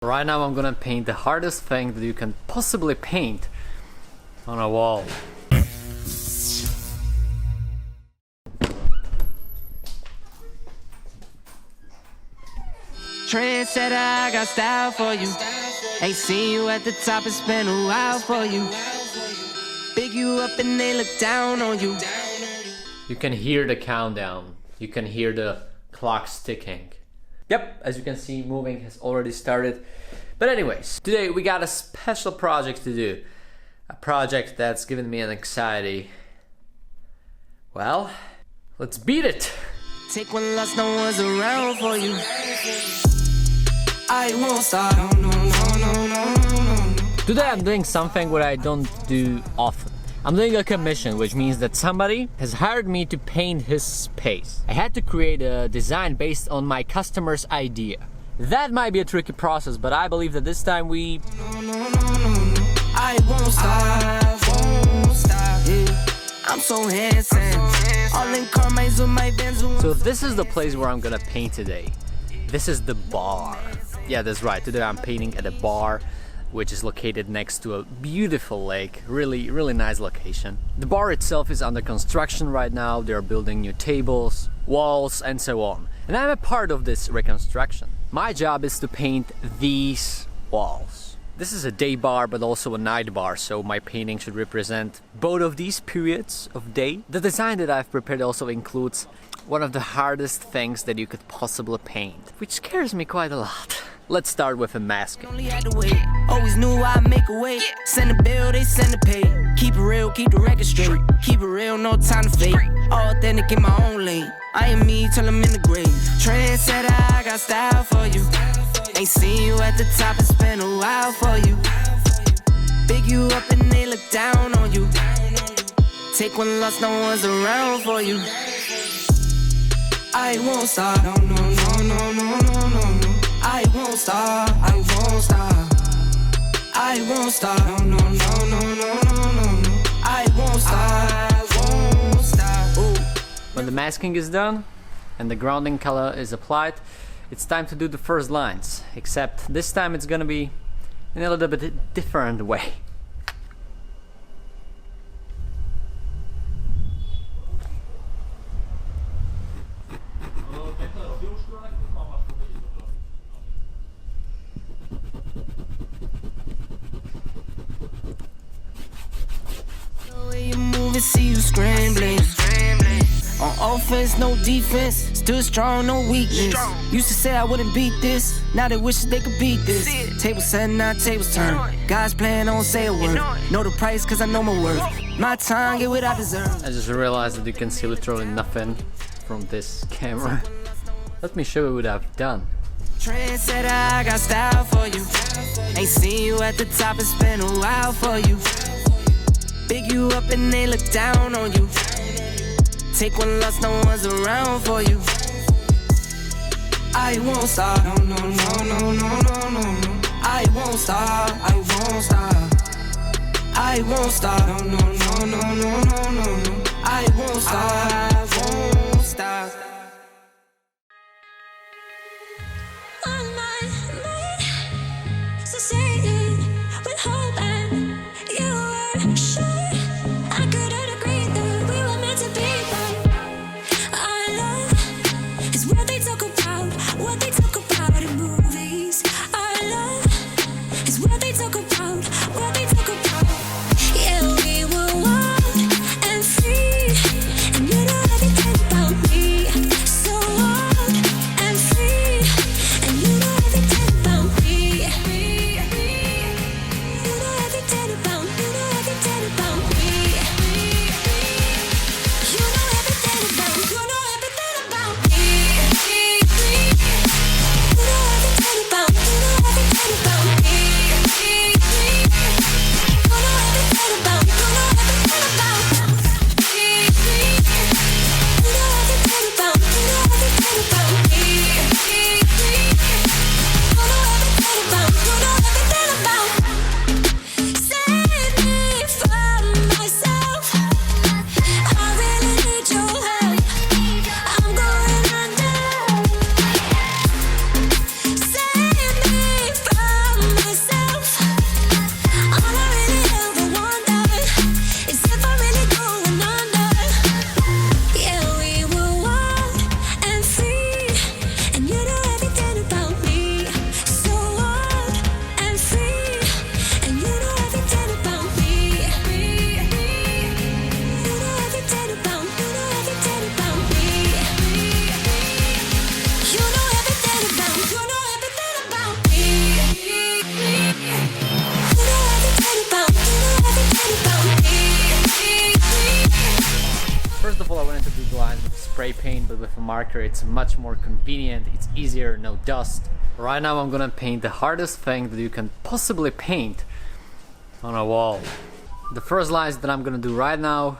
Right now I'm gonna paint the hardest thing that you can possibly paint on a wall. Trendsetter, I got style for you. Ain't seen you at the top, it's been a while for you. Big you up and they look down on you. You can hear the countdown. You can hear the clocks ticking. Yep, as you can see, moving has already started. But anyways, today we got a special project to do. A project that's given me an anxiety. Well, let's beat it! Take one loss, no one's around for you. I won't stop. No. Today I'm doing something what I don't do often. I'm doing a commission, which means that somebody has hired me to paint his space. I had to create a design based on my customer's idea. That might be a tricky process, but I believe that this time we... I won't stop. Yeah. I'm so handsome. All in Carmine's with my Benz. So this is the place where I'm gonna paint today. This is the bar. Yeah, that's right. Today I'm painting at a bar which is located next to a beautiful lake. Really nice location. The bar itself is under construction right now. They're building new tables, walls, and so on. And I'm a part of this reconstruction. My job is to paint these walls. This is a day bar but also a night bar, so my painting should represent both of these periods of day. The design that I've prepared also includes one of the hardest things that you could possibly paint, which scares me quite a lot. Let's start with a masking. Only had to wait. Always knew I'd make a way. Send a bill, they send a pay. Keep it real, keep the record straight. Keep it real, no time to fake. All authentic in my own lane. I am me till I'm in the grave. Trendsetter, I got style for you. Ain't seen you at the top, it's been a while for you. Big you up and they look down on you. Take one loss, no one's around for you. I won't stop. No. I won't stop. I won't stop. I won't stop. No. I won't stop. I won't stop. Ooh. When the masking is done and the grounding color is applied, it's time to do the first lines. Except this time it's gonna be in a little bit different way. See you scrambling. On offense, no defense. Still strong, no weakness. Used to say I wouldn't beat this. Now they wish they could beat this. Tables set, now tables turn. Guys playing, don't say a word. Know the price, cause I know my worth. My time, get what I deserve. I just realized that you can see literally nothing from this camera. Let me show you what I've done. Trendsetter, I got style for you. Ain't seen you at the top, it's been a while for you. Big you up and they look down on you. Take one loss, no one's around for you. I won't stop. No. I won't stop. I won't stop. I won't stop. No. I won't stop. I won't stop. On my mind, so say it with hope and you were sure. I couldn't agree that we were meant to be, but our love is what they talk about in movies. Our love is what they talk about, Yeah, we were wild and free, and you know with a marker. It's much more convenient, it's easier, no dust. Right now I'm gonna paint the hardest thing that you can possibly paint on a wall. The first lines that I'm gonna do right now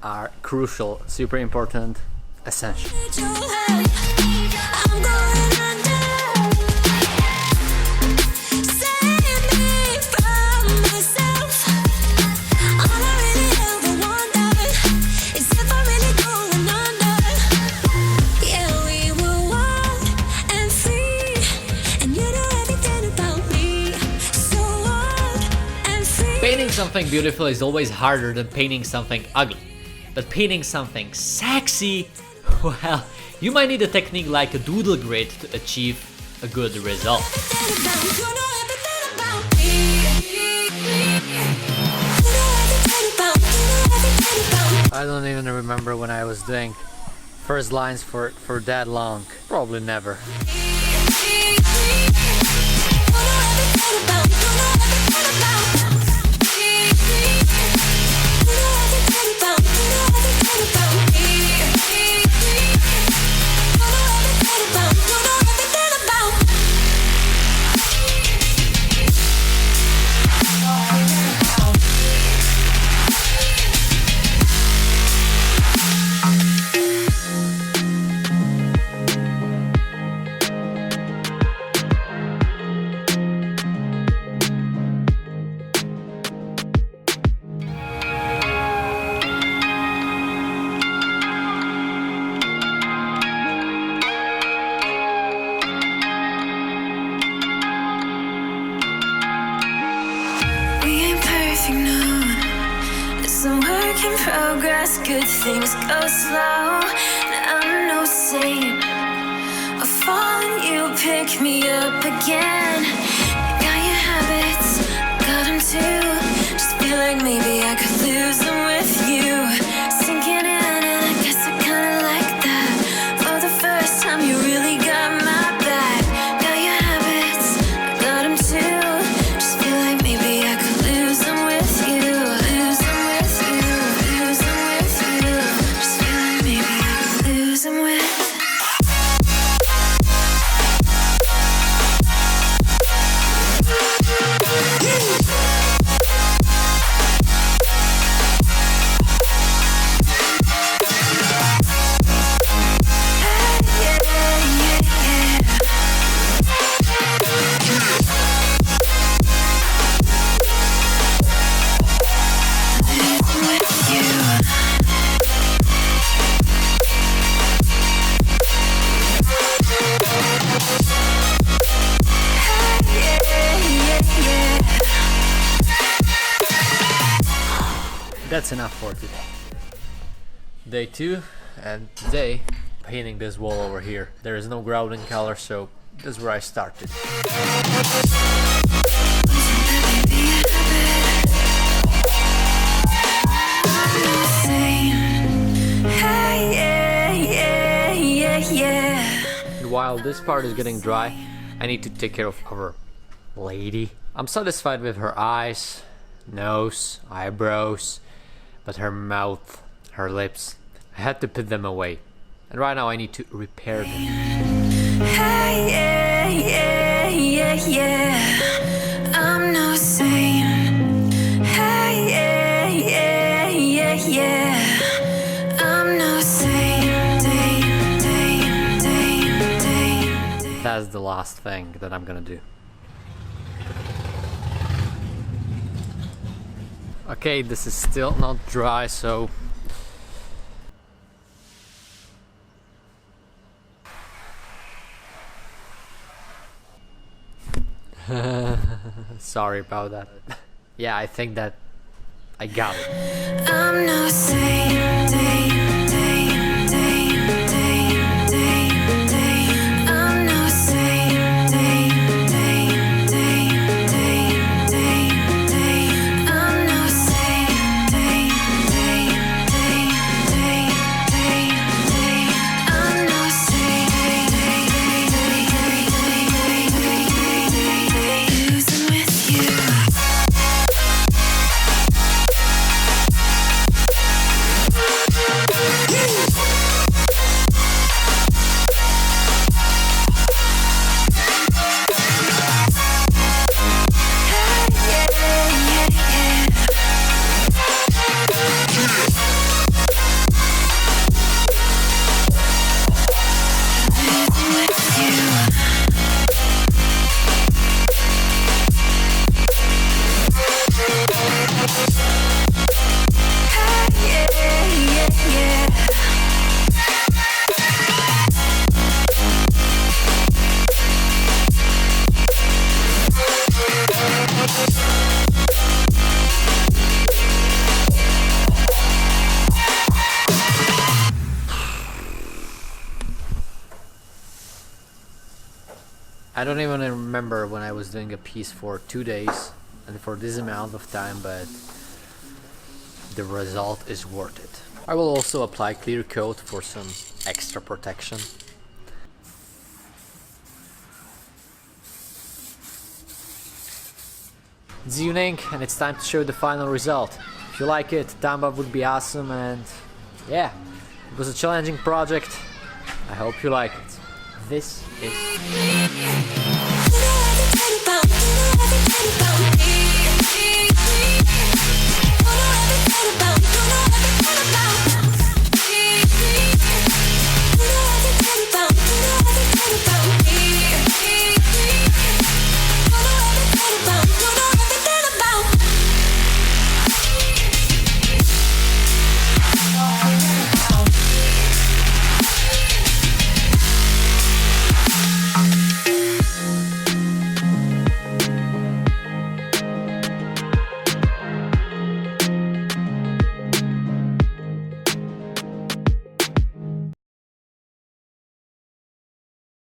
are crucial, super important, essential. I'm going under. Save me from myself. All I really ever wondered is if I'm really going under. Yeah, we were wild and free, and you know everything about me. So wild and free. Painting something beautiful is always harder than painting something ugly. But painting something sexy, well, you might need a technique like a doodle grid to achieve a good result. I don't even remember when I was doing first lines for that long. Probably never. Some work in progress, good things go slow. I'm no saint. I fall and you pick me up again. Got your habits, got them too. Just feel like maybe I could lose them with you. Sinking in, and I guess I kinda like that. For the first time, you really got my back. Got your habits, got them too. Just feel like maybe I could lose them with you. That's enough for today. Day 2, and today, painting this wall over here. There is no grounding color, so that's where I started. And while this part is getting dry, I need to take care of our lady. I'm satisfied with her eyes, nose, eyebrows, but her mouth, her lips, I had to put them away. And right now I need to repair them. I'm no saint. I'm no saint. That's the last thing that I'm gonna do. Okay, this is still not dry, so sorry about that. Yeah, I think that I got it. I'm no saint. I'm no saint. I'm no saint. I'm no saint. Losing with you. I don't even remember when I was doing a piece for 2 days and for this amount of time, but the result is worth it. I will also apply clear coat for some extra protection. It's evening and it's time to show the final result. If you like it, thumb up would be awesome, and yeah, it was a challenging project. I hope you like it. This is